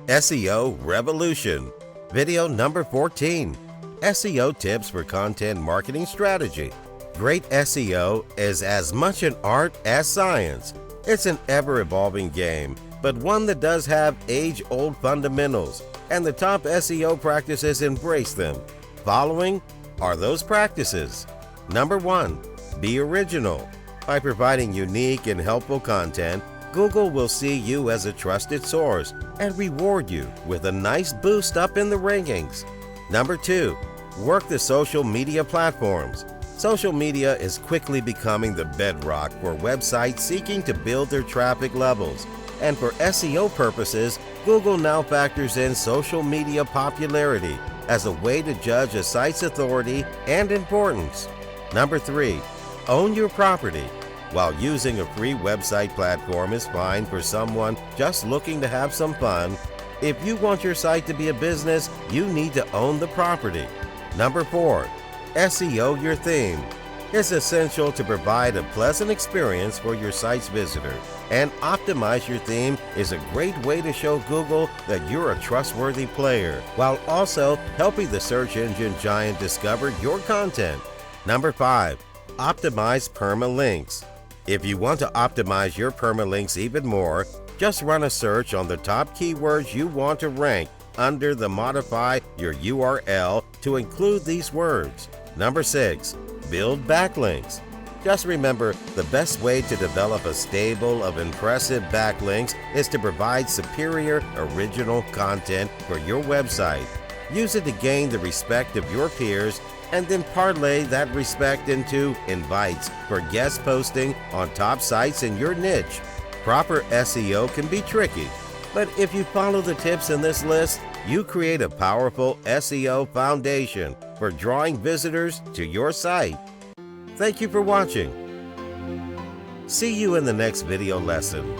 SEO Revolution. Video number 14. SEO tips for content marketing strategy. Great SEO is as much an art as science. It's an ever-evolving game, but one that does have age-old fundamentals, and the top SEO practices embrace them. Following are those practices. Number 1. Be original. By providing unique and helpful content, Google will see you as a trusted source and reward you with a nice boost up in the rankings. Number 2. Work the social media platforms. Social media is quickly becoming the bedrock for websites seeking to build their traffic levels. And for SEO purposes, Google now factors in social media popularity as a way to judge a site's authority and importance. Number 3. Own your property. While using a free website platform is fine for someone just looking to have some fun, if you want your site to be a business, you need to own the property. Number 4. SEO your theme. It's essential to provide a pleasant experience for your site's visitor, and optimize your theme is a great way to show Google that you're a trustworthy player, while also helping the search engine giant discover your content. Number 5. Optimize permalinks. If you want to optimize your permalinks even more, just run a search on the top keywords you want to rank under the Modify Your URL to include these words. Number 6. Build backlinks. Just remember, the best way to develop a stable of impressive backlinks is to provide superior original content for your website. Use it to gain the respect of your peers, and then parlay that respect into invites for guest posting on top sites in your niche. Proper SEO can be tricky, but if you follow the tips in this list, you create a powerful SEO foundation for drawing visitors to your site. Thank you for watching. See you in the next video lesson.